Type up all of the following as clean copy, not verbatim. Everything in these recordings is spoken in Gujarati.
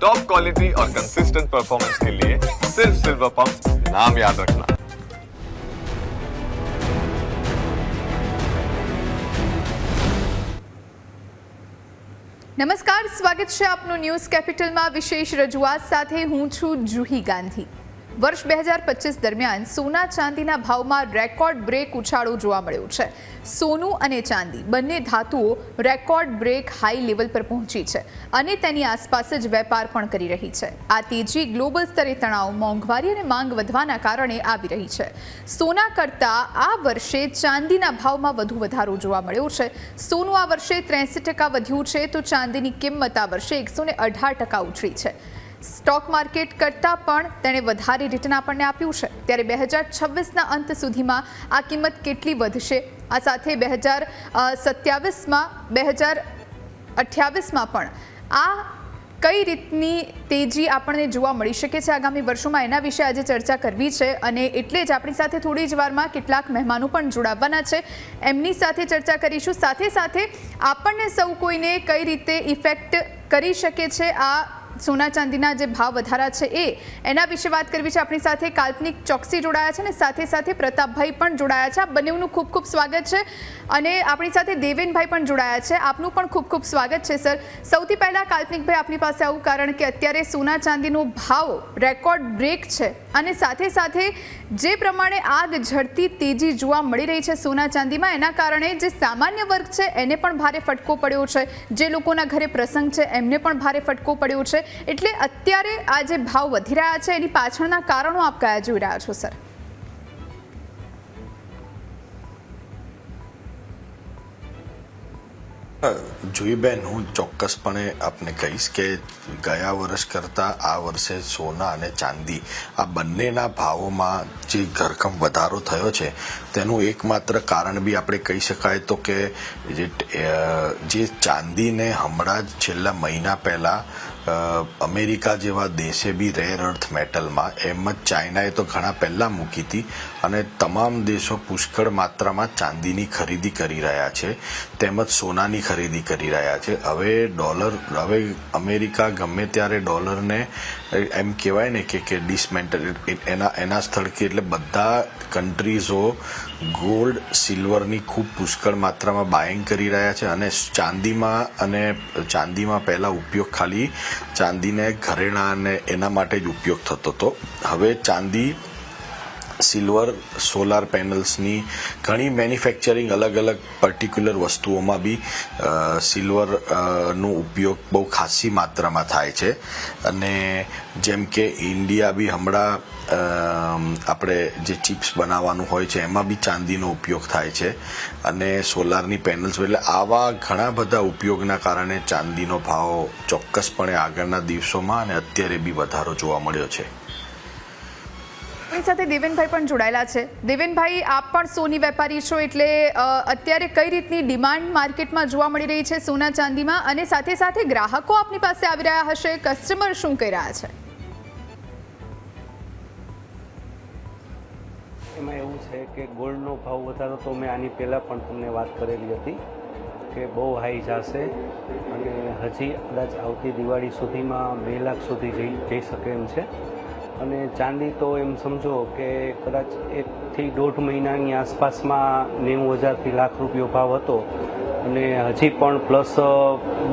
टॉप क्वालिटी और कंसिस्टेंट परफॉर्मेंस के लिए सिर्फ सिल्वर पंप नाम याद रखना। નમસ્કાર, સ્વાગત છે આપનું ન્યૂઝ કેપિટલમાં વિશેષ રજૂઆત સાથે હું છું જુહી ગાંધી। વર્ષ 2025 દરમિયાન સોના ચાંદીના ભાવમાં રેકોર્ડ બ્રેક ઉછાળો જોવા મળ્યો છે। સોનું અને ચાંદી બંને ધાતુઓ રેકોર્ડ બ્રેક હાઈ લેવલ પર પહોંચી છે અને તેની આસપાસ જ વેપાર પણ કરી રહી છે। આ તેજી ગ્લોબલ સ્તરે તણાવ, મોંઘવારી અને માંગ વધવાના કારણે આવી રહી છે। સોના કરતાં આ વર્ષે ચાંદીના ભાવમાં વધુ વધારો જોવા મળ્યો છે। સોનું આ વર્ષે 83% વધ્યું છે તો ચાંદીની કિંમત આ વર્ષે 118% ઉછળી છે। સ્ટોક માર્કેટ કરતાં પણ તેણે વધારે રિટર્ન આપણને આપ્યું છે। ત્યારે 2026ના અંત સુધીમાં આ કિંમત કેટલી વધશે, આ સાથે 2027માં 2028માં પણ આ કઈ રીતની તેજી આપણને જોવા મળી શકે છે આગામી વર્ષોમાં, એના વિશે આજે ચર્ચા કરવી છે। અને એટલે જ આપણી સાથે થોડી જ વારમાં કેટલાક મહેમાનો પણ જોડાવવાના છે, એમની સાથે ચર્ચા કરીશું। સાથે સાથે આપણને સૌ કોઈને કઈ રીતે ઇફેક્ટ કરી શકે છે આ સોના ચાંદીના જે ભાવ વધારા છે એના વિશે વાત કરવી છે। આપણી સાથે કાલ્પનિક ચોકસી જોડાયા છે અને સાથે સાથે પ્રતાપભાઈ પણ જોડાયા છે। આ બંનેનું ખૂબ ખૂબ સ્વાગત છે અને આપણી સાથે દેવેનભાઈ પણ જોડાયા છે, આપનું પણ ખૂબ ખૂબ સ્વાગત છે સર। સૌથી પહેલાં કાલ્પનિકભાઈ આપની પાસે આવું, કારણ કે અત્યારે સોના ચાંદીનો ભાવ રેકોર્ડ બ્રેક છે અને સાથે સાથે જે પ્રમાણે આગ ઝરતી તેજી જોવા મળી રહી છે સોના ચાંદીમાં, એના કારણે જે સામાન્ય વર્ગ છે એને પણ ભારે ફટકો પડ્યો છે, જે લોકોના ઘરે પ્રસંગ છે એમને પણ ભારે ફટકો પડ્યો છે। એટલે અત્યારે આ જે ભાવ વધી રહ્યા છે એની પાછળના કારણો આપ કયા જોઈ રહ્યા છો સર? જુહીબેન, હું ચોક્કસપણે આપને કહીશ કે ગયા વર્ષ કરતાં આ વર્ષે સોના અને ચાંદી આ બંનેના ભાવોમાં જે ધરખમ વધારો થયો છે તેનું એકમાત્ર કારણ બી આપણે કહી શકાય તો કે જે ચાંદીને હમણાં જ છેલ્લા મહિના પહેલાં અમેરિકા જેવા દેશે બી રેર અર્થ મેટલમાં, એમ જ ચાઇનાએ તો ઘણા પહેલાં મૂકી હતી અને તમામ દેશો પુષ્કળ માત્રામાં ચાંદીની ખરીદી કરી રહ્યા છે તેમજ સોનાની ખરીદી કરી રહ્યા છે। હવે અમેરિકા ગમે ત્યારે ડોલરને એમ કહેવાય ને કે ડિસમેન્ટલ એના સ્થળથી, એટલે બધા કન્ટ્રીઝો ગોલ્ડ સિલ્વરની ખૂબ પુષ્કળ માત્રામાં બાઇંગ કરી રહ્યા છે અને ચાંદીમાં પહેલાં ઉપયોગ ખાલી ચાંદીને ઘરેણાં અને એના માટે જ ઉપયોગ થતો હતો। હવે ચાંદી, સિલ્વર, સોલાર પેનલ્સની ઘણી મેન્યુફેક્ચરિંગ અલગ અલગ પર્ટિક્યુલર વસ્તુઓમાં બી સિલ્વરનો ઉપયોગ બહુ ખાસી માત્રામાં થાય છે અને જેમ કે ઇન્ડિયા બી હમણાં આપણે જે ચિપ્સ બનાવવાનું હોય છે એમાં બી ચાંદીનો ઉપયોગ થાય છે અને સોલારની પેનલ્સ, એટલે આવા ઘણા બધા ઉપયોગના કારણે ચાંદીનો ભાવ ચોક્કસપણે આગળના દિવસોમાં અને અત્યારે બી વધારો જોવા મળ્યો છે। સાથે દેવેનભાઈ પણ જોડાયેલા છે। દેવેનભાઈ, આપ પણ સોની વેપારી છો, એટલે અત્યારે કઈ રીતની ડિમાન્ડ માર્કેટમાં જોવા મળી રહી છે સોના ચાંદીમાં, અને સાથે સાથે ગ્રાહકો આપની પાસે આવી રહ્યા હશે, કસ્ટમર શું કહી રહ્યા છે? એમાં એવું છે કે ગોલ્ડનો ભાવ વધારો તો મેં આની પહેલાં પણ તમને વાત કરેલી હતી કે બહુ હાઈ જશે અને હજી કદાચ આવતી દિવાળી સુધીમાં 2 લાખ સુધી જઈ શકે એમ છે। અને ચાંદી તો એમ સમજો કે કદાચ 1 થી 1.5 મહિનાની આસપાસમાં 90,000થી લાખ રૂપિયો ભાવ હતો અને હજી પણ પ્લસ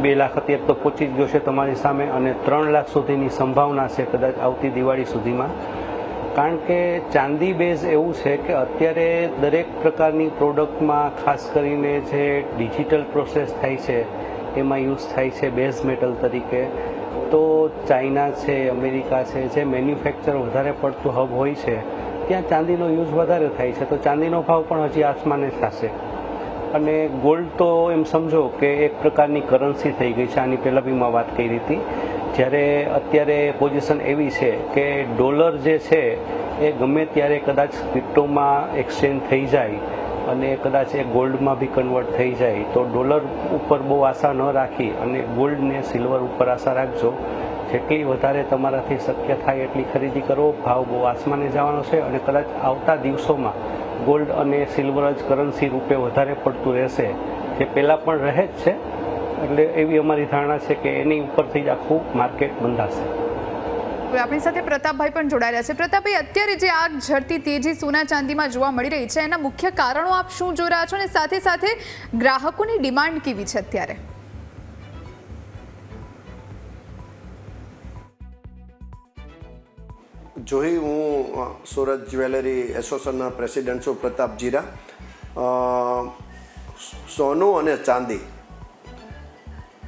2 લાખ અત્યારે તો પહોંચી જ ગયો છે તમારી સામે અને 3 લાખ સુધીની સંભાવના છે કદાચ આવતી દિવાળી સુધીમાં। કારણ કે ચાંદી બેઝ એવું છે કે અત્યારે દરેક પ્રકારની પ્રોડક્ટમાં ખાસ કરીને જે ડિજિટલ પ્રોસેસ થાય છે એમાં યુઝ થાય છે બેઝ મેટલ તરીકે। તો ચાઇના છે, અમેરિકા છે, જે મેન્યુફેક્ચર વધારે પડતું હબ હોય છે ત્યાં ચાંદીનો યુઝ વધારે થાય છે, તો ચાંદીનો ભાવ પણ હજી આસમાને થશે। અને ગોલ્ડ તો એમ સમજો કે એક પ્રકારની કરન્સી થઈ ગઈ છે, આની પહેલાં બી મેં વાત કરી હતી, જ્યારે અત્યારે પોઝિશન એવી છે કે ડોલર જે છે એ ગમે ત્યારે કદાચ ક્રિપ્ટોમાં એક્સચેન્જ થઈ જાય અને કદાચ એ ગોલ્ડમાં બી કન્વર્ટ થઈ જાય તો ડોલર ઉપર બહુ આશા ન રાખી અને ગોલ્ડ ને સિલ્વર ઉપર આશા રાખજો। જેટલી વધારે તમારાથી શક્ય થાય એટલી ખરીદી કરો, ભાવ બહુ આસમાને જવાનો છે અને કદાચ આવતા દિવસોમાં ગોલ્ડ અને સિલ્વર જ કરન્સી રૂપે વધારે પડતું રહેશે, જે પહેલાં પણ રહે જ છે એટલે એવી અમારી ધારણા છે કે એની ઉપરથી જ આખું માર્કેટ બંધાશે. આપણી સાથે પ્રતાપભાઈ પણ જોડાયેલા છે. પ્રતાપભાઈ, અત્યારે જે આગ ઝરતી તેજી સોના ચાંદીમાં જોવા મળી રહી છે, એના મુખ્ય કારણો આપ શું જોઈ રહ્યા છો અને સાથે સાથે ગ્રાહકોની ડિમાન્ડ કેવી છે અત્યારે? જોઈ, હું સુરત જ્વેલરી એસોસિએશનના પ્રેસિડેન્ટ છું, પ્રતાપ જીરા. સોનું અને ચાંદી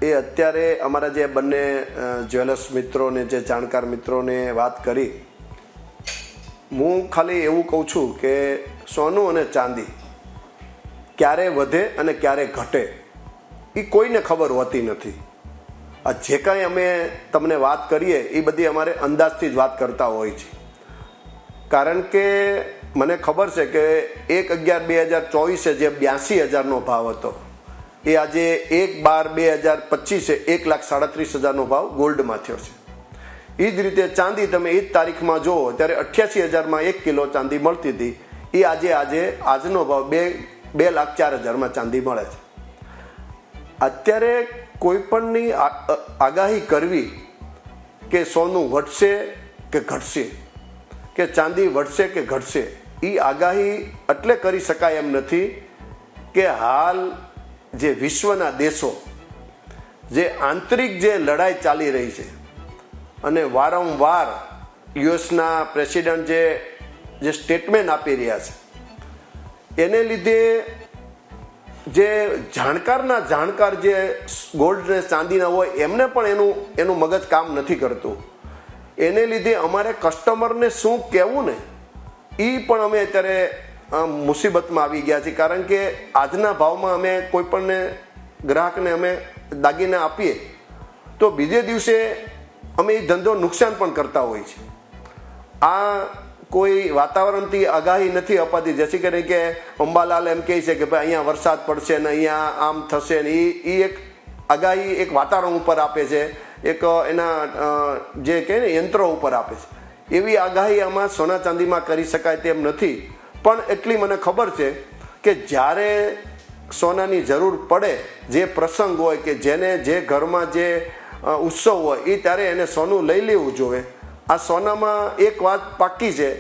એ અત્યારે અમારા જે બંને જ્વેલર્સ મિત્રોને, જે જાણકાર મિત્રોને વાત કરી, હું ખાલી એવું કહું છું કે સોનું અને ચાંદી ક્યારે વધે અને ક્યારે ઘટે એ કોઈને ખબર હોતી નથી. આ જે કાંઈ અમે તમને વાત કરીએ એ બધી અમારે અંદાજથી જ વાત કરતા હોય છે. કારણ કે મને ખબર છે કે 1/11/2024 જે 82,000નો ભાવ હતો એ આજે 1/12/2025 1,37,000નો ભાવ ગોલ્ડમાં થયો છે. એ જ રીતે ચાંદી તમે એ જ તારીખમાં જુઓ ત્યારે 88,000માં 1 કિલો ચાંદી મળતી હતી, એ આજનો ભાવ 2,04,000માં ચાંદી મળે છે. અત્યારે કોઈ પણની આગાહી કરવી કે સોનું વધશે કે ઘટશે કે ચાંદી વધશે કે ઘટશે, એ આગાહી એટલે કરી શકાય એમ નથી કે હાલ જે વિશ્વના દેશો જે આંતરિક જે લડાઈ ચાલી રહી છે અને વારંવાર યુએસના પ્રેસિડન્ટ જે સ્ટેટમેન્ટ આપી રહ્યા છે, એને લીધે જે જાણકાર જે ગોલ્ડ ને ચાંદીના હોય એમને પણ એનું મગજ કામ નથી કરતું. એને લીધે અમારે કસ્ટમરને શું કહેવું ને એ પણ અમે અત્યારે મુસીબતમાં આવી ગયા છીએ. કારણ કે આજના ભાવમાં અમે કોઈ પણને ગ્રાહકને અમે દાગીના આપીએ તો બીજે દિવસે અમે એ ધંધો નુકસાન પણ કરતા હોઈએ છીએ. આ કોઈ વાતાવરણથી આગાહી નથી અપાતી, જેથી કરીને કે અંબાલાલ એમ કહે છે કે ભાઈ અહીંયા વરસાદ પડશે ને અહીંયા આમ થશે ને એ એક આગાહી એક વાતાવરણ ઉપર આપે છે, એક એના જે કહે ને યંત્રો ઉપર આપે છે. એવી આગાહી આમાં સોના ચાંદીમાં કરી શકાય તેમ નથી. પણ એટલી મને ખબર છે કે જ્યારે સોનાની જરૂર પડે, જે પ્રસંગ હોય કે જેને જે ઘરમાં જે ઉત્સવ હોય એ ત્યારે એને સોનું લઈ લેવું જોઈએ. આ સોનામાં એક વાત પાક્કી છે,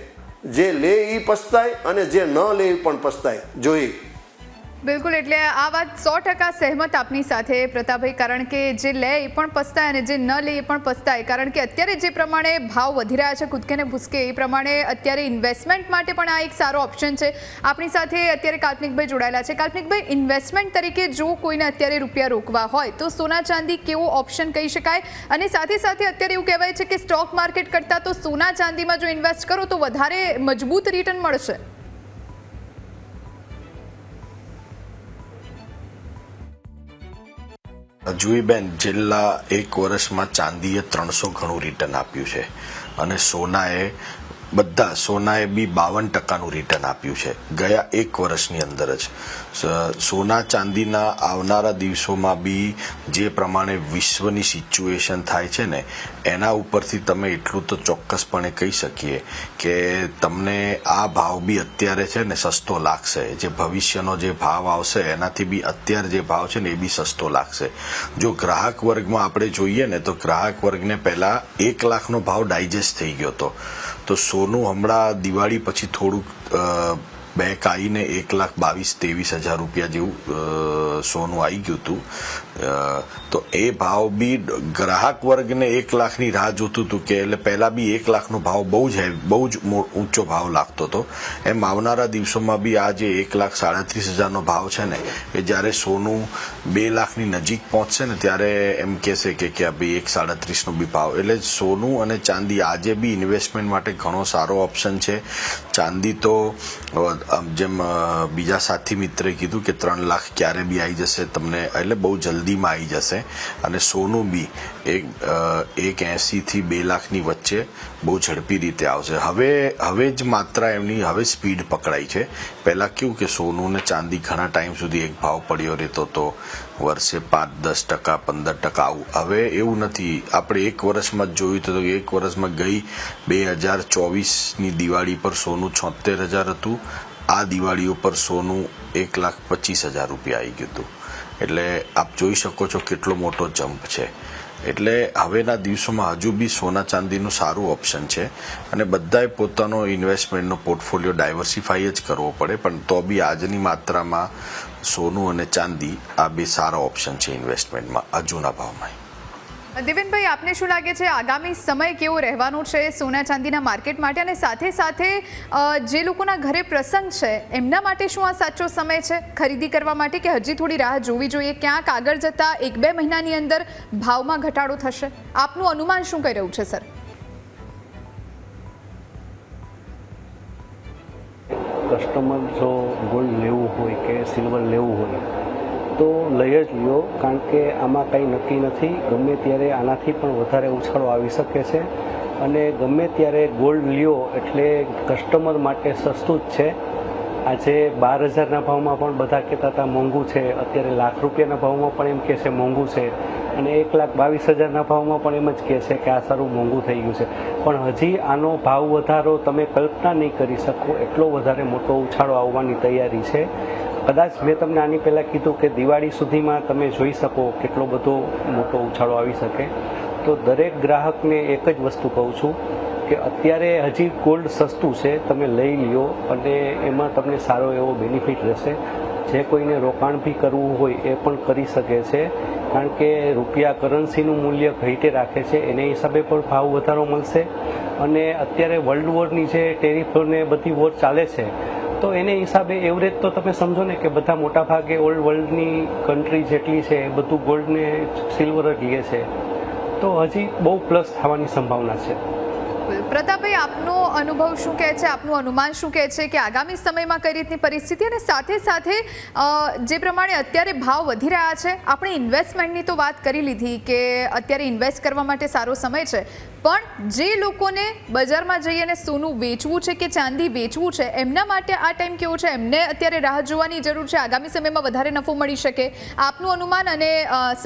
જે લે એ પસ્તાય અને જે ન લે એ પણ પસ્તાય. જોઈ બિલકુલ, એટલે આ વાત 100% સહેમત આપની સાથે પ્રતાપભાઈ. કારણ કે જે લે એ પણ પસ્તાય અને જે ન લે એ પણ પસ્તાય. કારણ કે અત્યારે જે પ્રમાણે ભાવ વધી રહ્યા છે કૂદકે ને ભૂસકે, એ પ્રમાણે અત્યારે ઇન્વેસ્ટમેન્ટ માટે પણ આ એક સારો ઓપ્શન છે. આપણી સાથે અત્યારે કાલ્પનિકભાઈ જોડાયેલા છે. કાલ્પનિકભાઈ, ઇન્વેસ્ટમેન્ટ તરીકે જો કોઈને અત્યારે રૂપિયા રોકવા હોય તો સોના ચાંદી કેવો ઓપ્શન કહી શકાય? અને સાથે સાથે અત્યારે એવું કહેવાય છે કે સ્ટોક માર્કેટ કરતાં તો સોના ચાંદીમાં જો ઇન્વેસ્ટ કરો તો વધારે મજબૂત રિટર્ન મળશે. જુઈબેન, છેલ્લા 1 વર્ષમાં ચાંદીએ 300 ગણું રિટર્ન આપ્યું છે અને સોનાએ બી 52% રિટર્ન આપ્યું છે ગયા 1 વર્ષની અંદર જ. સોના ચાંદીના આવનારા દિવસોમાં બી જે પ્રમાણે વિશ્વની સિચ્યુએશન થાય છે ને એના ઉપરથી તમે એટલું તો ચોક્કસપણે કહી શકીએ કે તમને આ ભાવ બી અત્યારે છે ને સસ્તો લાગશે. જે ભવિષ્યનો જે ભાવ આવશે એનાથી બી અત્યારે જે ભાવ છે ને એ બી સસ્તો લાગશે. જો ગ્રાહક વર્ગમાં આપણે જોઈએ ને તો ગ્રાહક વર્ગને પહેલા 1 લાખનો ભાવ ડાયજેસ્ટ થઈ ગયો હતો, તો સોનું હમણાં દિવાળી પછી થોડુંક બેક આવીને 1,22,000-23,000 રૂપિયા જેવું સોનું આવી ગયું હતું. તો એ ભાવ બી ગ્રાહક વર્ગને 1 લાખની રાહ જોતું હતું કે એટલે પહેલા બી 1 લાખનો ભાવ બહુ જ ઊંચો ભાવ લાગતો હતો. એમ આવનારા દિવસોમાં બી આ જે 1,37,000નો ભાવ છે ને એ જ્યારે સોનું 2 લાખની નજીક પહોંચશે ને ત્યારે એમ કહેશે કે ભાઈ 1,37નો બી ભાવ. એટલે સોનું અને ચાંદી આજે બી ઇન્વેસ્ટમેન્ટ માટે ઘણો સારો ઓપ્શન છે. ચાંદી તો જેમ બીજા સાથી મિત્રે કીધું કે 3 લાખ ક્યારે બી આવી જશે તમને, એટલે બહુ જલ્દીમાં આવી જશે. અને સોનું બી 1.80થી 2 લાખની વચ્ચે બહુ ઝડપી રીતે આવશે. હવે જ માત્રા એમની હવે સ્પીડ પકડાઈ છે. પહેલાં કેવું કે સોનું ને ચાંદી ઘણા ટાઈમ સુધી એક ભાવ પડ્યો રહેતો તો વર્ષે 5-10%, 15% આવું. હવે એવું નથી. આપણે 1 વર્ષમાં જ જોયું તો 1 વર્ષમાં ગઈ 2024ની દિવાળી પર સોનું 76,000 હતું. આ દિવાળી ઉપર સોનું 1,25,000 રૂપિયા આવી ગયું હતું. એટલે આપ જોઈ શકો છો કેટલો મોટો જમ્પ છે. એટલે હવેના દિવસોમાં હજુ બી સોના ચાંદીનું સારું ઓપ્શન છે અને બધાએ પોતાનો ઇન્વેસ્ટમેન્ટનો પોર્ટફોલિયો ડાયવર્સિફાઈ જ કરવો પડે, પણ તો બી આજની માત્રામાં સોનું અને ચાંદી આ બે સારા ઓપ્શન છે ઇન્વેસ્ટમેન્ટમાં હજુના ભાવમાં. દેવેનભાઈ, આપને શું લાગે છે આગામી સમય કેવો રહેવાનો છે સોના ચાંદીના માર્કેટ માટે, અને સાથે સાથે જે લોકોના ઘરે પ્રસંગ છે એમના માટે શું આ સાચો સમય છે ખરીદી કરવા માટે, કે હજી થોડી રાહ જોવી જોઈએ? ક્યાંક આગળ જતા 1-2 મહિનાની અંદર ભાવમાં ઘટાડો થશે? આપનું અનુમાન શું કહી રહ્યું છે સર? કસ્ટમર જો ગોલ્ડ લેવું હોય કે સિલ્વર લેવું હોય તો લઈ જ લ્યો, કારણ કે આમાં કંઈ નક્કી નથી. ગમે ત્યારે આનાથી પણ વધારે ઉછાળો આવી શકે છે અને ગમે ત્યારે ગોલ્ડ લ્યો એટલે કસ્ટમર માટે સસ્તું જ છે. આજે 12,000ના ભાવમાં પણ બધા કહેતા હતા મોંઘું છે, અત્યારે લાખ રૂપિયાના ભાવમાં પણ એમ કહે છે મોંઘું છે, અને 1,22,000ના ભાવમાં પણ એમ જ કહે છે કે આ સારું મોંઘું થઈ ગયું છે. પણ હજી આનો ભાવ વધારો તમે કલ્પના નહીં કરી શકો એટલો વધારે મોટો ઉછાળો આવવાની તૈયારી છે. કદાચ મેં તમને આની પહેલાં કીધું કે દિવાળી સુધીમાં તમે જોઈ શકો કેટલો બધો મોટો ઉછાળો આવી શકે. તો દરેક ગ્રાહકને એક જ વસ્તુ કહું છું કે અત્યારે હજી ગોલ્ડ સસ્તું છે, તમે લઈ લ્યો અને એમાં તમને સારો એવો બેનિફિટ રહેશે. જે કોઈને રોકાણ બી કરવું હોય એ પણ કરી શકે છે, કારણ કે રૂપિયા કરન્સીનું મૂલ્ય ઘટે રાખે છે, એને હિસાબે પણ ભાવ વધારો મળશે. અને અત્યારે વર્લ્ડ વોરની જે ટેરિફ ને બધી વોર ચાલે છે તો એને હિસાબે એવરેજ તો તમે સમજો ને કે બધા મોટા ભાગે ઓલ વર્લ્ડની કન્ટ્રી જેટલી છે એ બધું ગોલ્ડ ને સિલ્વર જ લે છે, તો હજી બહુ પ્લસ થવાની સંભાવના છે. પ્રતાપભાઈ, આપનો અનુભવ શું કહે છે, આપનું અનુમાન શું કહે છે કે આગામી સમયમાં કઈ રીતની પરિસ્થિતિ, અને સાથે સાથે જે પ્રમાણે અત્યારે ભાવ વધી રહ્યા છે, આપણે ઇન્વેસ્ટમેન્ટની તો વાત કરી લીધી કે અત્યારે ઇન્વેસ્ટ કરવા માટે સારો સમય છે, પણ જે લોકોને બજારમાં જઈ અને સોનું વેચવું છે કે ચાંદી વેચવું છે એમના માટે આ ટાઈમ કેવો છે? એમને અત્યારે રાહ જોવાની જરૂર છે? આગામી સમયમાં વધારે નફો મળી શકે? આપનું અનુમાન અને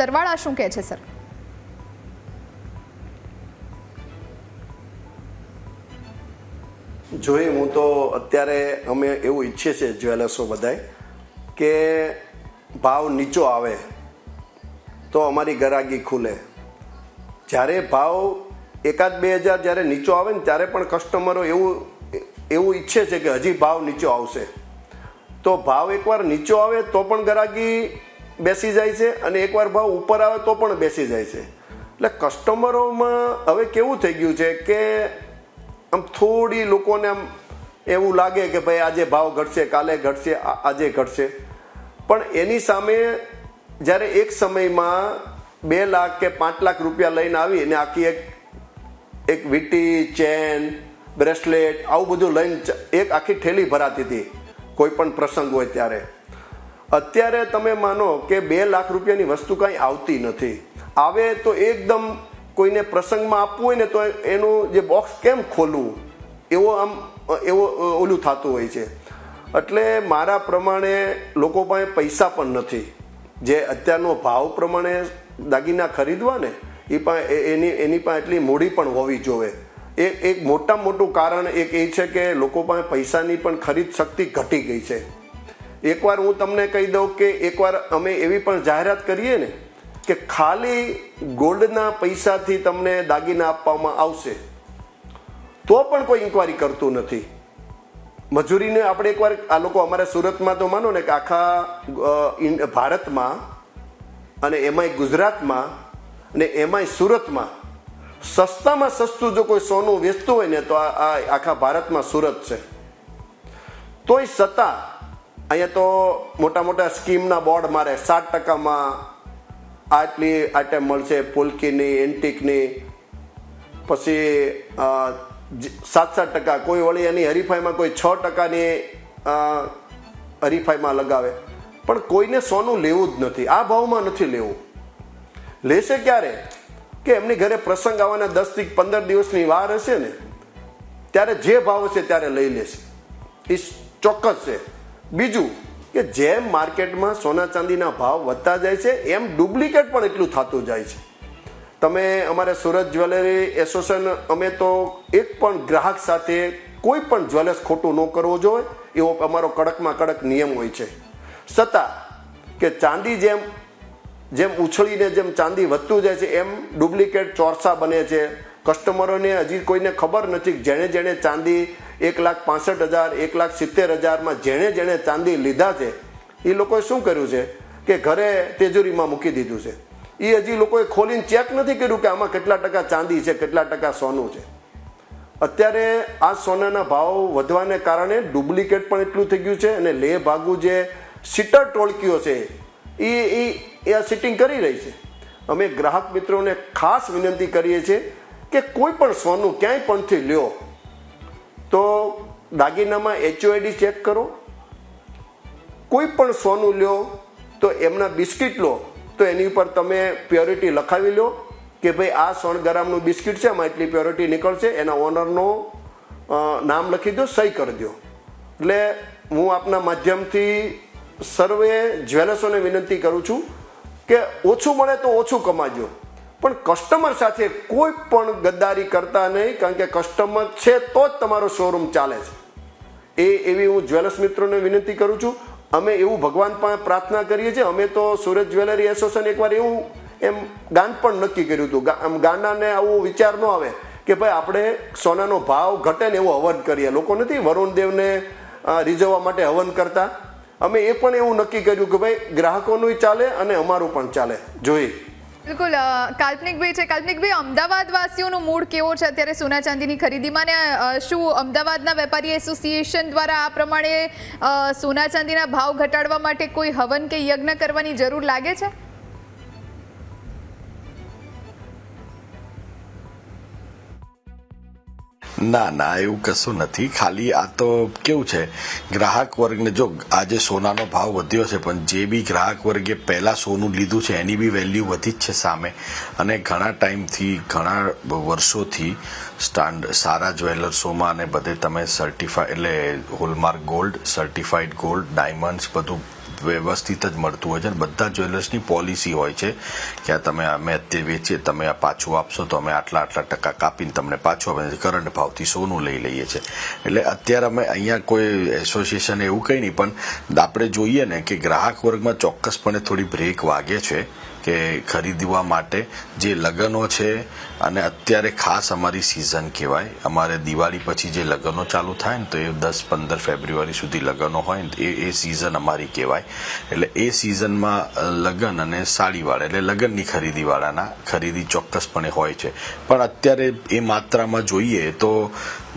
સરવાળા શું કહે છે સર? જોઈએ, હું તો અત્યારે અમે એવું ઈચ્છીએ છીએ જ્વેલર્સો બધાય કે ભાવ નીચો આવે તો અમારી ગરાગી ખુલે. જ્યારે ભાવ 1,000-2,000 જ્યારે નીચો આવે ને ત્યારે પણ કસ્ટમરો એવું ઈચ્છે છે કે હજી ભાવ નીચો આવશે. તો ભાવ એકવાર નીચો આવે તો પણ ગરાગી બેસી જાય છે, અને એકવાર ભાવ ઉપર આવે તો પણ બેસી જાય છે. એટલે કસ્ટમરોમાં હવે કેવું થઈ ગયું છે કે આમ થોડી લોકોને આમ એવું લાગે કે ભાઈ આજે ભાવ ઘટશે, કાલે ઘટશે, આજે ઘટશે, પણ એની સામે જ્યારે એક સમયમાં 2 લાખ કે 5 લાખ રૂપિયા લઈને આવી અને આખી એક વીટી, ચેન, બ્રેસલેટ આવું બધું લઈને એક આખી ઠેલી ભરાતી હતી કોઈ પણ પ્રસંગ હોય ત્યારે. અત્યારે તમે માનો કે 2 લાખ રૂપિયાની વસ્તુ કાંઈ આવતી નથી. આવે તો એકદમ કોઈને પ્રસંગમાં આપવું હોય ને તો એનું જે બોક્સ કેમ ખોલવું એવો ઓલું થતું હોય છે. એટલે મારા પ્રમાણે લોકો પાસે પૈસા પણ નથી. જે અત્યારનો ભાવ પ્રમાણે દાગીના ખરીદવા ને એની પાસે એટલી મૂડી પણ હોવી જોઈએ. એક મોટામાં મોટું કારણ એક એ છે કે લોકો પાસે પૈસાની પણ ખરીદ શક્તિ ઘટી ગઈ છે. એકવાર હું તમને કહી દઉં કે એકવાર અમે એવી પણ જાહેરાત કરીએ ને કે ખાલી ગોલ્ડના પૈસાથી તમને દાગીના આપવામાં આવશે તો પણ કોઈ ઇન્કવાયરી કરતું નથી. મજૂરીને આપણે એકવાર આ લોકો અમારા સુરતમાં તો માનો ને કે આખા ભારતમાં અને એમાંય ગુજરાતમાં અને એમાંય સુરતમાં સસ્તામાં સસ્તું જો કોઈ સોનું વેચતું હોય ને તો આ આખા ભારતમાં સુરત છે. તોય છતાં અહીંયા તો મોટા મોટા સ્કીમના બોર્ડ મારે 7%માં આટલી આઈટમ મળશે, પોલકીની, એન્ટિકની, પછી 7-7%, કોઈ વળી એની હરીફાઈમાં કોઈ 6%ની હરીફાઈમાં લગાવે, પણ કોઈને સોનું લેવું જ નથી. આ ભાવમાં નથી લેવું. લેશે ક્યારે કે એમની ઘરે પ્રસંગ આવવાના 10 થી 15 દિવસની વાર હશે ને ત્યારે જે ભાવ હશે ત્યારે લઈ લેશે, એ ચોક્કસ છે. બીજું કે જેમ માર્કેટમાં સોના ચાંદીના ભાવ વધતા જાય છે એમ ડુપ્લિકેટ પણ એટલું થતું જાય છે. તમે અમારે સુરત જ્વેલરી એસોસિએશન, અમે તો એક પણ ગ્રાહક સાથે કોઈ પણ જ્વેલર્સ ખોટું ન કરવો જોઈએ એવો અમારો કડકમાં કડક નિયમ હોય છે. છતાં કે ચાંદી જેમ ઉછળીને જેમ ચાંદી વધતું જાય છે એમ ડુપ્લિકેટ ચોરસા બને છે. કસ્ટમરોને હજી કોઈને ખબર નથી કે જેણે ચાંદી 1,65,000 1,70,000માં જેણે ચાંદી લીધા છે એ લોકોએ શું કર્યું છે કે ઘરે તિજોરીમાં મૂકી દીધું છે. એ હજી લોકોએ ખોલીને ચેક નથી કર્યું કે આમાં કેટલા ટકા ચાંદી છે, કેટલા ટકા સોનું છે. અત્યારે આ સોનાના ભાવ વધવાને કારણે ડુપ્લિકેટ પણ એટલું થઈ ગયું છે અને લે ભાગુ જે સીટર ટોળકીઓ છે એ આ સિટિંગ કરી રહી છે. અમે ગ્રાહક મિત્રોને ખાસ વિનંતી કરીએ છીએ કે કોઈ પણ સોનું ક્યાંય પણથી લ્યો તો દાગીનામાં HOID ચેક કરો. કોઈ પણ સોનું લ્યો તો એમના બિસ્કિટ લો તો એની ઉપર તમે પ્યોરિટી લખાવી લો કે ભાઈ આ 100 ગ્રામનું બિસ્કિટ છે, એમાં એટલી પ્યોરિટી નીકળશે, એના ઓનરનું નામ લખી દો, સહી કરી દો. એટલે હું આપના માધ્યમથી સર્વે જ્વેલર્સોને વિનંતી કરું છું કે ઓછું મળે તો ઓછું કમાજો, પણ કસ્ટમર સાથે કોઈ પણ ગદ્દારી કરતા નહીં, કારણ કે કસ્ટમર છે તો જ તમારો શોરૂમ ચાલે છે. એવી હું જ્વેલર્સ મિત્રોને વિનંતી કરું છું. અમે એવું ભગવાન પાસે પ્રાર્થના કરીએ છીએ. અમે તો સુરત જ્વેલરી એસોસિએશન એકવાર એવું ગાન પણ નક્કી કર્યું હતું. ગાંડાને આવું વિચાર ન આવે કે ભાઈ આપણે સોનાનો ભાવ ઘટે ને એવું હવન કરીએ. લોકો નથી વરુણદેવને રીઝવવા માટે હવન કરતા. અમે એ પણ એવું નક્કી કર્યું કે ભાઈ ગ્રાહકોનું ચાલે અને અમારું પણ ચાલે. જોઈએ બિલકુલ. કાલ્પનિકભાઈ છે. કાલ્પનિકભાઈ, અમદાવાદ વાસીઓનો મૂડ કેવો છે અત્યારે સોના ચાંદીની ખરીદીમાં, ને શું અમદાવાદના વેપારી એસોસિએશન દ્વારા આ પ્રમાણે સોના ચાંદીના ભાવ ઘટાડવા માટે કોઈ હવન કે યજ્ઞ કરવાની જરૂર લાગે છે? ના, એવું કશું નથી. ખાલી આ તો કેવું છે, ગ્રાહક વર્ગને જો આજે સોનાનો ભાવ વધ્યો છે, પણ જે બી ગ્રાહક વર્ગે પહેલા સોનું લીધું છે એની બી વેલ્યુ વધી જ છે સામે. અને ઘણા ટાઈમથી, ઘણા વર્ષોથી સારા જ્વેલર્સોમાં અને બધે તમે સર્ટિફાઈડ એટલે hallmark gold, certified gold, diamonds બધું વ્યવસ્થિત જ મળતું હોય છે. અને બધા જ્વેલર્સની પોલિસી હોય છે કે અમે અત્યારે વેચીએ, તમે આ પાછું આપશો તો અમે આટલા ટકા કાપીને તમને પાછું આપે, કરંટ ભાવથી સોનું લઈ લઈએ છીએ. એટલે અત્યારે અમે અહીંયા કોઈ એસોસિએશન એવું કંઈ નહીં, પણ આપણે જોઈએ ને કે ગ્રાહક વર્ગમાં ચોક્કસપણે થોડી બ્રેક વાગે છે કે ખરીદવા માટે. જે લગ્નો છે, અને અત્યારે ખાસ અમારી સિઝન કહેવાય, અમારે દિવાળી પછી જે લગ્નો ચાલુ થાય ને તો એ 10-15 ફેબ્રુઆરી સુધી લગ્નો હોય ને એ સિઝન અમારી કહેવાય. એટલે એ સિઝનમાં લગ્ન અને સાડીવાળા એટલે લગ્નની ખરીદીવાળાના ખરીદી ચોક્કસપણે હોય છે. પણ અત્યારે એ માત્રામાં જોઈએ તો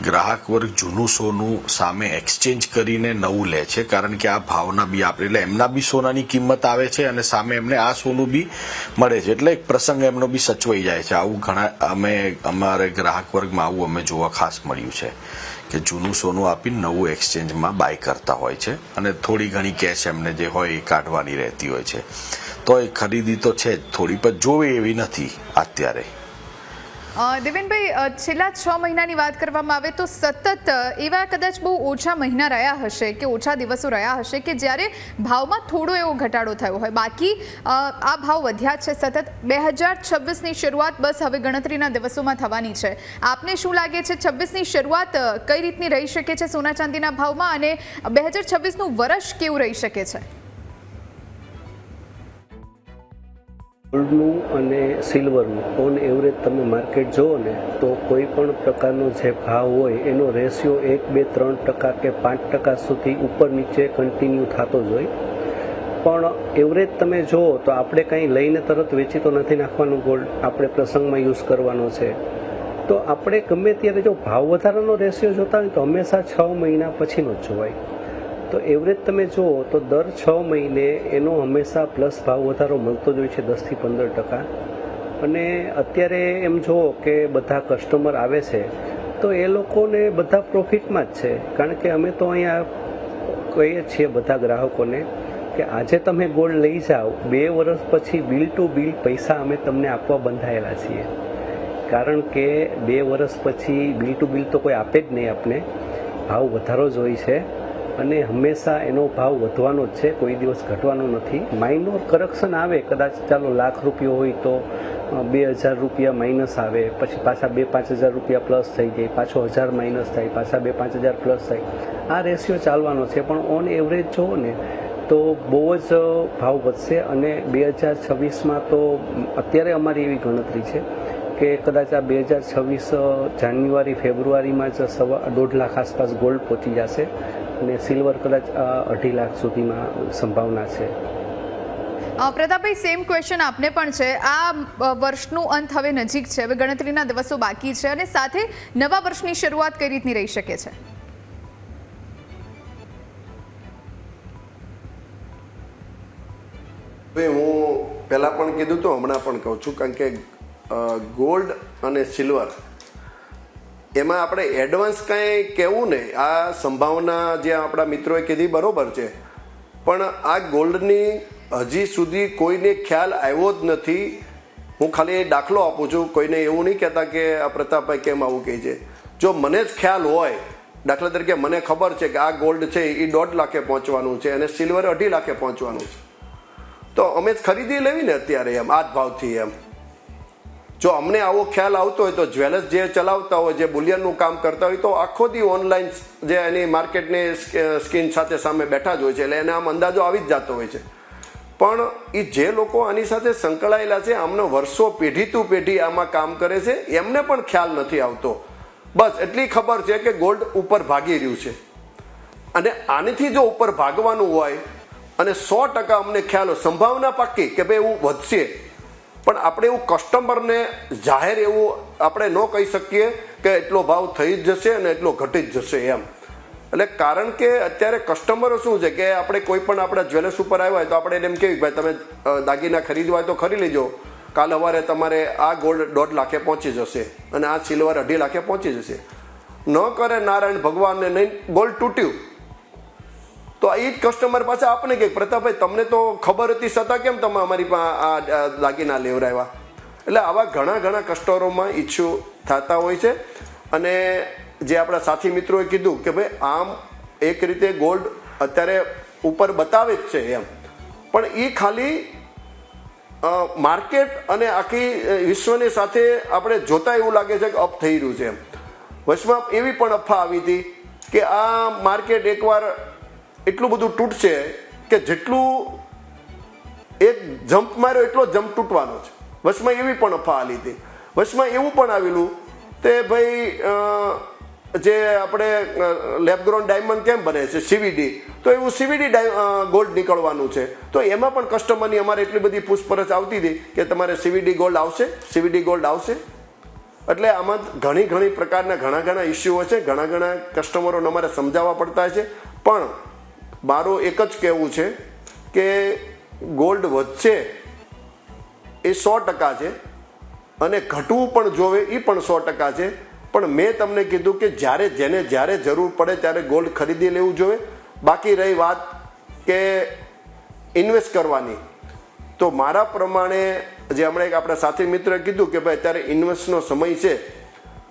ગ્રાહક વર્ગ જૂનું સોનું સામે એક્સચેન્જ કરીને નવું લે છે, કારણ કે આ ભાવના બી આપણે એટલે એમના બી સોનાની કિંમત આવે છે અને સામે એમને આ સોનું બી મળે છે. એટલે એક પ્રસંગ એમનો બી સચવાઈ જાય છે. આવું ઘણા અમારે ગ્રાહક વર્ગમાં આવું અમે જોવા ખાસ મળ્યું છે કે જૂનું સોનું આપીને નવું એક્સચેન્જમાં બાય કરતા હોય છે અને થોડી ઘણી કેશ એમને જે હોય એ કાઢવાની રહેતી હોય છે. તો એ ખરીદી તો છે જ થોડી, પણ જોવે એવી નથી અત્યારે. દેવેનભાઈ, છેલ્લા 6 મહિનાની વાત કરવામાં આવે તો સતત એવા કદાચ બહુ ઓછા મહિના રહ્યા હશે કે ઓછા દિવસો રહ્યા હશે કે જ્યારે ભાવમાં થોડો એવો ઘટાડો થયો હોય. બાકી આ ભાવ વધ્યા છે સતત. 2026ની શરૂઆત બસ હવે ગણતરીના દિવસોમાં થવાની છે. આપને શું લાગે છે 26ની શરૂઆત કઈ રીતની રહી શકે છે સોના ચાંદીના ભાવમાં, અને 2026નું વર્ષ કેવું રહી શકે છે? ગોલ્ડનું અને સિલ્વરનું ઓન એવરેજ તમે માર્કેટ જુઓ ને તો કોઈ પણ પ્રકારનો જે ભાવ હોય એનો રેશિયો 1-2-3% કે 5% સુધી ઉપર નીચે કન્ટિન્યુ થતો જ હોય. પણ એવરેજ તમે જુઓ તો આપણે કંઈ લઈને તરત વેચી તો નથી નાખવાનું ગોલ્ડ, આપણે પ્રસંગમાં યુઝ કરવાનો છે. તો આપણે ગમે ત્યારે જો ભાવ વધારાનો રેશિયો જોતા હોય તો હંમેશા 6 મહિના પછીનો જ જોવાય. તો એવરેજ તમે જુઓ તો દર 6 મહિને એનો હંમેશા પ્લસ ભાવ વધારો મળતો જ હોય છે 10-15%. અને અત્યારે એમ જુઓ કે બધા કસ્ટમર આવે છે તો એ લોકોને બધા પ્રોફિટમાં જ છે, કારણ કે અમે તો અહીંયા કહીએ છીએ બધા ગ્રાહકોને કે આજે તમે ગોલ્ડ લઈ જાઓ, 2 વર્ષ પછી બિલ ટુ બિલ પૈસા અમે તમને આપવા બંધાયેલા છીએ. કારણ કે 2 વર્ષ પછી બિલ ટુ બિલ તો કોઈ આપે જ નહીં આપને, ભાવ વધારો જ હોય છે અને હંમેશા એનો ભાવ વધવાનો જ છે, કોઈ દિવસ ઘટવાનો નથી. માઇનોર કરેક્શન આવે, કદાચ ચાલો ₹1,00,000 હોય તો 2,000 રૂપિયા માઇનસ આવે, પછી પાછા 2-5 હજાર રૂપિયા પ્લસ થઈ જાય, પાછો 1,000 માઇનસ થાય, પાછા 2-5 હજાર પ્લસ થાય. આ રેશિયો ચાલવાનો છે. પણ ઓન એવરેજ જુઓ ને તો બહુ જ ભાવ વધશે અને 2026માં તો અત્યારે અમારી એવી ગણતરી છે કે કદાચ આ 2026 જાન્યુઆરી ફેબ્રુઆરીમાં જ 1.5 લાખ આસપાસ ગોલ્ડ પહોંચી જશે અને સિલ્વર કદાચ 2.5 લાખ સુધીમાં સંભાવના છે. પ્રતાપભાઈ, સેમ ક્વેશ્ચન આપને પણ છે. આ વર્ષનું અંત હવે નજીક છે, હવે ગણતરીના દિવસો બાકી છે અને સાથે નવા વર્ષની શરૂઆત કઈ રીતની રહી શકે છે? હું પહેલાં પણ કીધું તો હમણાં પણ કહું છું, કારણ કે ગોલ્ડ અને સિલ્વર એમાં આપણે એડવાન્સ કાંઈ કહેવું નહીં. આ સંભાવના જે આપણા મિત્રોએ કીધી બરોબર છે, પણ આ ગોલ્ડની હજી સુધી કોઈને ખ્યાલ આવ્યો જ નથી. હું ખાલી દાખલો આપું છું, કોઈને એવું નહીં કહેતા કે આ પ્રતાપભાઈ કેમ આવું કહે છે. જો મને જ ખ્યાલ હોય, દાખલા તરીકે મને ખબર છે કે આ ગોલ્ડ છે એ 1.5 લાખે પહોંચવાનું છે અને સિલ્વર 2.5 લાખે પહોંચવાનું છે, તો અમે જ ખરીદી લેવી ને અત્યારે એમ આ જ ભાવથી. એમ જો અમને આવો ખ્યાલ આવતો હોય તો જ્વેલર્સ જે ચલાવતા હોય, જે બુલિયનનું કામ કરતા હોય, તો આખો દી ઓનલાઈન જે એની માર્કેટની સ્કીન સાથે સામે બેઠા જ હોય છે, એટલે એને આમ અંદાજો આવી જ જતો હોય છે. પણ એ જે લોકો આની સાથે સંકળાયેલા છે, આમનો વર્ષો પેઢી ટુ પેઢી આમાં કામ કરે છે, એમને પણ ખ્યાલ નથી આવતો. બસ એટલી ખબર છે કે ગોલ્ડ ઉપર ભાગી રહ્યું છે અને આનાથી જો ઉપર ભાગવાનું હોય અને 100% અમને ખ્યાલ હોય, સંભાવના પાક્કી કે ભાઈ એવું વધશે, પણ આપણે એવું કસ્ટમરને જાહેર એવું આપણે ન કહી શકીએ કે એટલો ભાવ થઈ જ જશે અને એટલો ઘટી જ જશે એમ. એટલે કારણ કે અત્યારે કસ્ટમરો શું છે કે આપણે કોઈ પણ આપણા જ્વેલર્સ ઉપર આવ્યા હોય તો આપણે એને એમ કહેવું ભાઈ તમે દાગીના ખરીદવા હોય તો ખરીદી લેજો, કાલ સવારે તમારે આ ગોલ્ડ 1.5 લાખે પહોંચી જશે અને આ સિલ્વર 2.5 લાખે પહોંચી જશે. ન કરે નારાયણ ભગવાનને નહીં ગોલ્ડ તૂટ્યું તો એ જ કસ્ટમર પાછા આપણે કે પ્રતાપભાઈ તમને તો ખબર હતી છતાં કેમ તમે અમારી પાસે આ દાગીના લેવડાવ્યા. એટલે આવા ઘણા કસ્ટમરોમાં ઇસ્યુ થતા હોય છે. અને જે આપણા સાથી મિત્રોએ કીધું કે ભાઈ આમ એક રીતે ગોલ્ડ અત્યારે ઉપર બતાવે જ છે એમ, પણ એ ખાલી માર્કેટ અને આખી વિશ્વની સાથે આપણે જોતા એવું લાગે છે કે અપ થઈ રહ્યું છે એમ. વચમાં એવી પણ અફવા આવી હતી કે આ માર્કેટ એકવાર એટલું બધું તૂટશે કે જેટલું એક જમ્પ માર્યો એટલો જમ્પ તૂટવાનો છે. વચમાં એવી પણ અફવા આવી હતી. વચમાં એવું પણ આવેલું તે ભાઈ જે આપણે લેબગ્રોન ડાયમંડ કેમ બને છે CVD, તો એવું CVD ગોલ્ડ નીકળવાનું છે. તો એમાં પણ કસ્ટમરની અમારે એટલી બધી પૂછપરછ આવતી હતી કે તમારે CVD ગોલ્ડ આવશે, CVD ગોલ્ડ આવશે. એટલે આમાં ઘણી પ્રકારના ઘણા ઇસ્યુઓ છે, ઘણા કસ્ટમરોને અમારે સમજાવવા પડતા છે. પણ મારું એક જ કહેવું છે કે ગોલ્ડ વધશે એ 100% છે અને ઘટવું પણ જોવે એ પણ 100% છે. પણ મેં તમને કીધું કે જ્યારે જરૂર પડે ત્યારે ગોલ્ડ ખરીદી લેવું જોઈએ. બાકી રહી વાત કે ઇન્વેસ્ટ કરવાની, તો મારા પ્રમાણે જે હમણાં એક આપણા સાથી મિત્રએ કીધું કે ભાઈ અત્યારે ઇન્વેસ્ટનો સમય છે,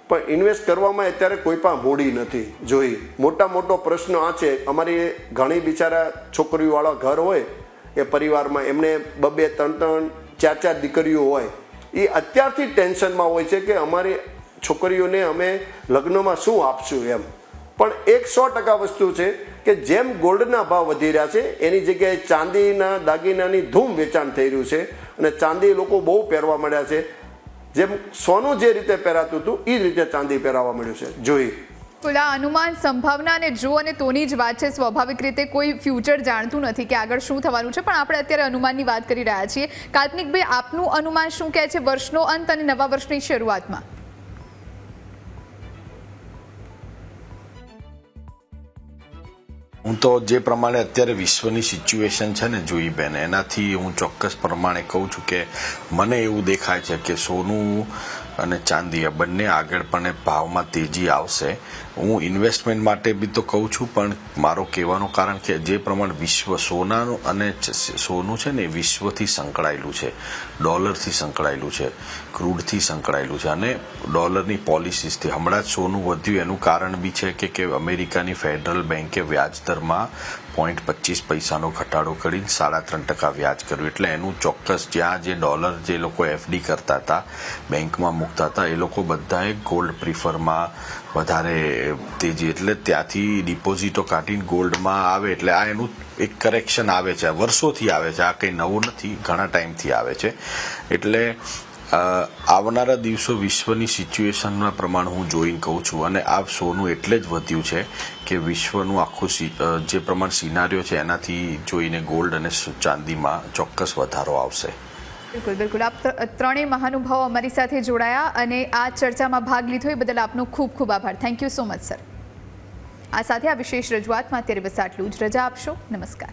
પણ ઇન્વેસ્ટ કરવામાં અત્યારે કોઈ પણ મૂડી નથી જોઈ. મોટો પ્રશ્ન આ છે, અમારી ઘણી બિચારા છોકરીઓવાળા ઘર હોય એ પરિવારમાં, એમને 2, 3, 4 દીકરીઓ હોય, એ અત્યારથી ટેન્શનમાં હોય છે કે અમારી છોકરીઓને અમે લગ્નમાં શું આપશું એમ. પણ એક 100% વસ્તુ છે કે જેમ ગોલ્ડના ભાવ વધી રહ્યા છે એની જગ્યાએ ચાંદીના દાગીનાની ધૂમ વેચાણ થઈ રહ્યું છે અને ચાંદી લોકો બહુ પહેરવા મળ્યા છે. જેમ સોનું જે રીતે પહેરાતું હતું એ રીતે ચાંદી પહેરાવા મળ્યું છે. જોઈ ખુલ્લા અનુમાન, સંભાવના અને જો અને તોની જ વાત છે. સ્વાભાવિક રીતે કોઈ ફ્યુચર જાણતું નથી કે આગળ શું થવાનું છે, પણ આપણે અત્યારે અનુમાનની વાત કરી રહ્યા છીએ. કાલ્પનિકભાઈ, આપનું અનુમાન શું કહે છે વર્ષનો અંત અને નવા વર્ષની શરૂઆતમાં? હું તો જે પ્રમાણે અત્યારે વિશ્વની સિચ્યુએશન છે ને જોઈ બેન, એનાથી હું ચોક્કસ પ્રમાણે કહું છું કે મને એવું દેખાય છે કે સોનું અને ચાંદી આ બંને આગળ પણ ભાવમાં તેજી આવશે. હું ઇન્વેસ્ટમેન્ટ માટે બી તો કહું છું, પણ મારો કહેવાનું કારણ કે જે પ્રમાણે વિશ્વ સોનાનું અને સોનું છે ને વિશ્વથી સંકળાયેલું છે, ડોલરથી સંકળાયેલું છે, ક્રૂડથી સંકળાયેલું છે અને ડોલરની પોલિસીસથી. હમણાં જ સોનું વધ્યું એનું કારણ બી છે કે અમેરિકાની ફેડરલ બેન્કે વ્યાજદરમાં 0.25 ઘટાડો કરીને 3.5% વ્યાજ કર્યું. એટલે એનું ચોક્કસ જ્યાં જે ડોલર જે લોકો એફડી કરતા હતા, બેંકમાં મૂકતા હતા, એ લોકો બધાએ ગોલ્ડ પ્રિફરમાં વધારે તેજી, એટલે ત્યાંથી ડિપોઝિટો કાઢીને ગોલ્ડમાં આવે. એટલે આ એનું એક કરેક્શન આવે છે, વર્ષોથી આવે છે, આ કંઈ નવું નથી, ઘણા ટાઈમથી આવે છે. એટલે આવનારા દિવસો વિશ્વની સિચ્યુએશનના પ્રમાણે હું જોઈને કહું છું, અને આ સોનું એટલે જ વધ્યું છે કે વિશ્વનું આખું જે પ્રમાણે સિનારીઓ છે એનાથી જોઈને ગોલ્ડ અને ચાંદીમાં ચોક્કસ વધારો આવશે. બિલકુલ બિલકુલ. આપ ત્રણેય મહાનુભાવો અમારી સાથે જોડાયા અને આ ચર્ચામાં ભાગ લીધો એ બદલ આપનો ખૂબ ખૂબ આભાર. Thank you so much sir. આ સાથે આ વિશેષ રજૂઆતમાં અત્યારે બસ આટલું જ. રજા આપશો. નમસ્કાર.